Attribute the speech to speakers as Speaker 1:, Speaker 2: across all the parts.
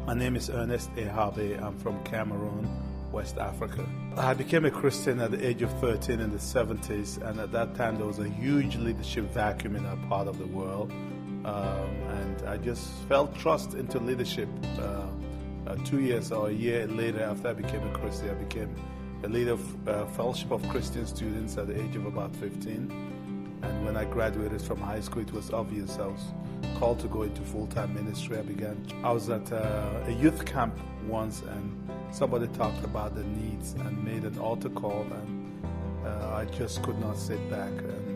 Speaker 1: My name is Ernest Ehabe. I'm from Cameroon, West Africa. I became a Christian at the age of 13 in the 70s, and at that time there was a huge leadership vacuum in our part of the world. And I just felt thrust into leadership. 2 years or a year later after I became a Christian, I became a leader of Fellowship of Christian Students at the age of about 15. And when I graduated from high school, it was obvious I was called to go into full-time ministry. I was at a youth camp once, and somebody talked about the needs and made an altar call, and I just could not sit back and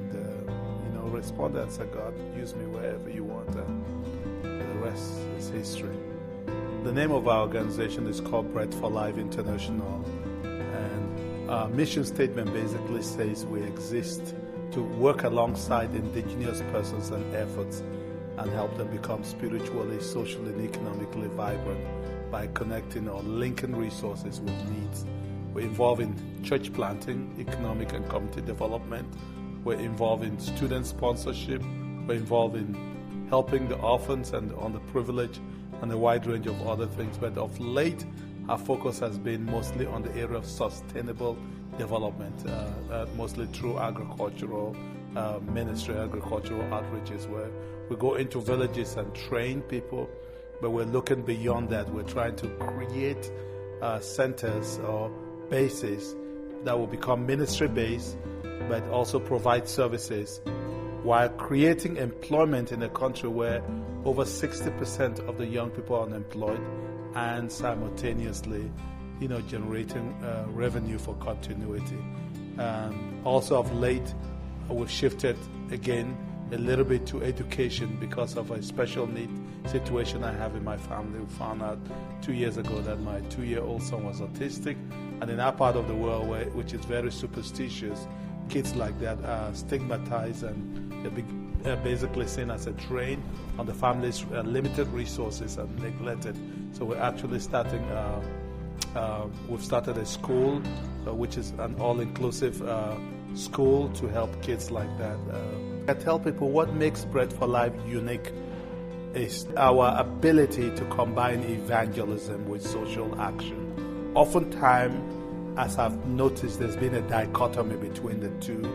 Speaker 1: responded and said, God, use me wherever you want, and the rest is history. The name of our organization is called Bread for Life International, and our mission statement basically says we exist to work alongside indigenous persons and efforts and help them become spiritually, socially, and economically vibrant by connecting or linking resources with needs. We're involved in church planting, economic and community development. We're involved in student sponsorship. We're involved in helping the orphans and underprivileged and a wide range of other things. But of late, our focus has been mostly on the area of sustainable development, mostly through agricultural ministry, agricultural outreaches, where we go into villages and train people, but we're looking beyond that. We're trying to create centers or bases that will become ministry-based, but also provide services while creating employment in a country where over 60% of the young people are unemployed, and simultaneously generating revenue for continuity. Also of late, we've shifted again a little bit to education because of a special need situation I have in my family. We found out 2 years ago that my 2-year-old son was autistic, and in our part of the world, which is very superstitious, kids like that are stigmatized and basically seen as a drain on the family's limited resources and neglected. So we're actually starting we've started a school, which is an all-inclusive school to help kids like that. I tell people what makes Bread for Life unique is our ability to combine evangelism with social action. Oftentimes, as I've noticed, there's been a dichotomy between the two.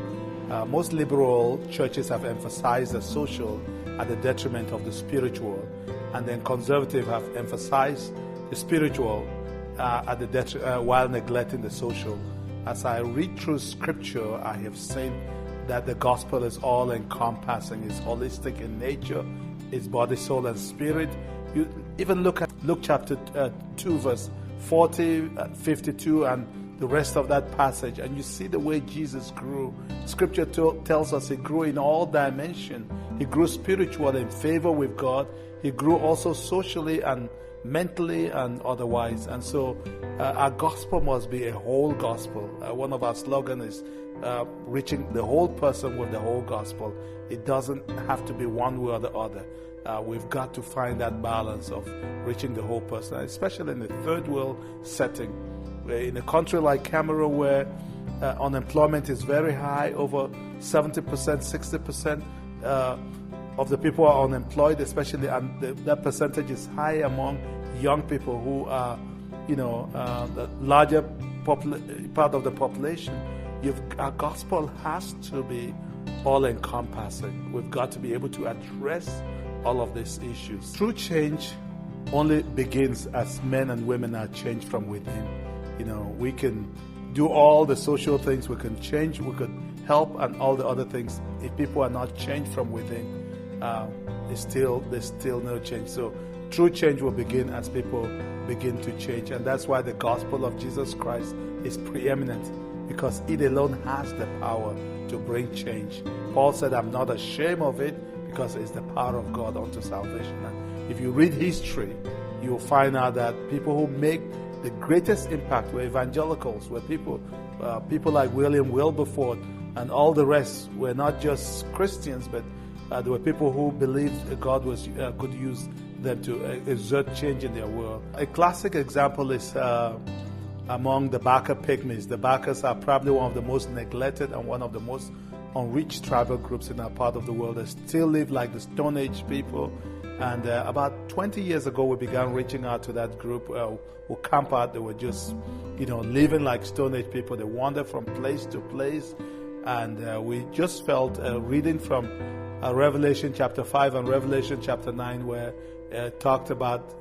Speaker 1: Most liberal churches have emphasized the social at the detriment of the spiritual, and then conservative have emphasized the spiritual while neglecting the social. As I read through scripture, I have seen that the gospel is all encompassing, it's holistic in nature, it's body, soul, and spirit. You even look at Luke chapter 2, verse 40, 52, and the rest of that passage, and you see the way Jesus grew. Scripture tells us he grew in all dimensions. He grew spiritually in favor with God. He grew also socially and mentally and otherwise. And so our gospel must be a whole gospel. One of our slogans is reaching the whole person with the whole gospel. It doesn't have to be one way or the other. We've got to find that balance of reaching the whole person, especially in the third world setting. In a country like Cameroon, where unemployment is very high, over 70%, 60% of the people are unemployed, especially, and that percentage is high among young people who are, the larger part of the population. Our gospel has to be all-encompassing. We've got to be able to address all of these issues. True change only begins as men and women are changed from within. We can do all the social things, we can change, we could help, and all the other things. If people are not changed from within, there's still no change. So true change will begin as people begin to change, and that's why the gospel of Jesus Christ is preeminent, because it alone has the power to bring change. Paul said, I'm not ashamed of it, because it's the power of God unto salvation. And if you read history, you'll find out that people who make the greatest impact were evangelicals, were people like William Wilberforce and all the rest were not just Christians, but there were people who believed that God could use them to exert change in their world. A classic example is among the Baka Pygmies. The Bakas are probably one of the most neglected and one of the most unreached tribal groups in our part of the world. They still live like the Stone Age people. And about 20 years ago, we began reaching out to that group who camp out. They were just, living like Stone Age people. They wandered from place to place. And we just felt reading from Revelation chapter 5 and Revelation chapter 9, where it talked about,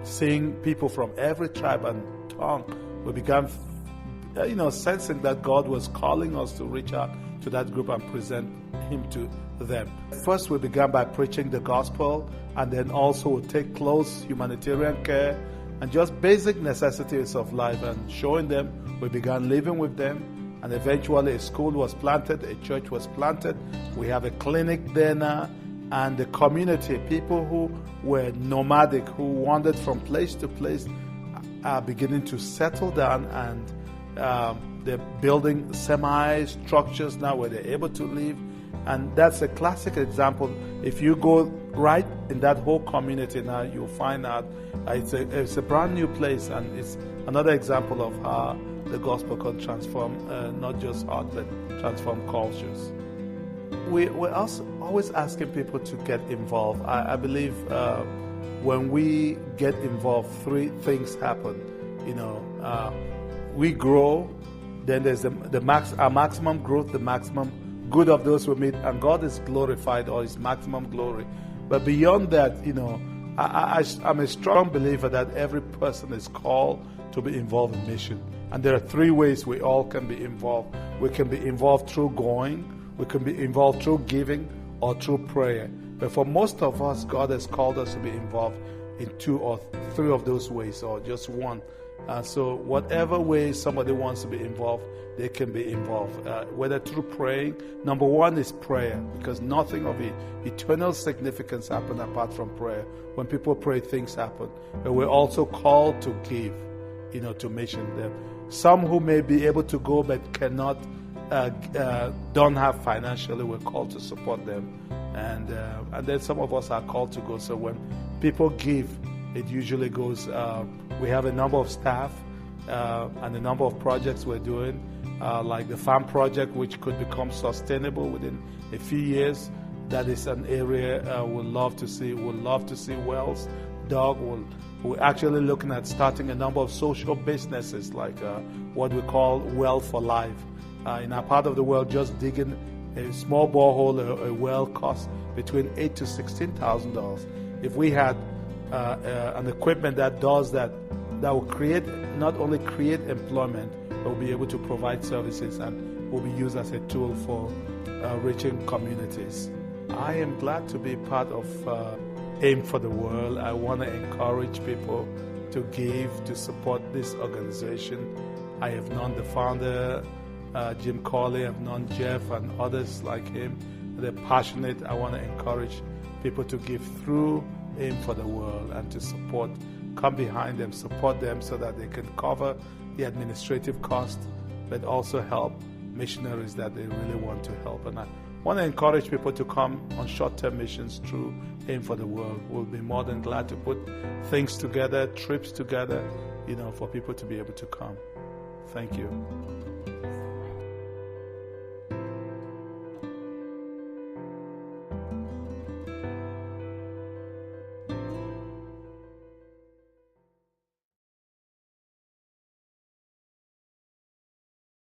Speaker 1: seeing people from every tribe and tongue. We began, sensing that God was calling us to reach out to that group and present Him to them. First, we began by preaching the gospel, and then also take close humanitarian care and just basic necessities of life and showing them. We began living with them, and eventually a school was planted, a church was planted. We have a clinic there now, and the community, people who were nomadic, who wandered from place to place, are beginning to settle down, and they're building semi-structures now where they're able to live. And that's a classic example. If you go right in that whole community now, you'll find out it's a brand new place, and it's another example of how the gospel can transform not just heart, but transform cultures. We're also always asking people to get involved. I believe when we get involved, three things happen. We grow, then there's our maximum growth, the maximum good of those we meet, and God is glorified, or His maximum glory. But beyond that, I'm a strong believer that every person is called to be involved in mission. And there are three ways we all can be involved. We can be involved through going, we can be involved through giving, or through prayer. But for most of us, God has called us to be involved in two or three of those ways, or just one. So whatever way somebody wants to be involved, they can be involved. Whether through praying, number one is prayer, because nothing of eternal significance happens apart from prayer. When people pray, things happen. But we're also called to give, to mission them. Some who may be able to go but cannot, don't have financially, we're called to support them. And then some of us are called to go. So when people give, it usually goes, we have a number of staff and a number of projects we're doing, like the farm project, which could become sustainable within a few years. That is an area we'd love to see. We'd love to see wells dug. We're actually looking at starting a number of social businesses, like what we call Well for Life. In our part of the world, just digging a small borehole, a well costs between $8,000 to $16,000. If we had an equipment that does that, that will not only create employment, but will be able to provide services and will be used as a tool for reaching communities. I am glad to be part of Aim for the World. I want to encourage people to give, to support this organization. I have known the founder, Jim Corley, I've known Jeff and others like him. They're passionate. I want to encourage people to give through Aim for the World and to support, come behind them, support them so that they can cover the administrative cost, but also help missionaries that they really want to help. And I want to encourage people to come on short-term missions through Aim for the World. We'll be more than glad to put things together, trips together, for people to be able to come. Thank you.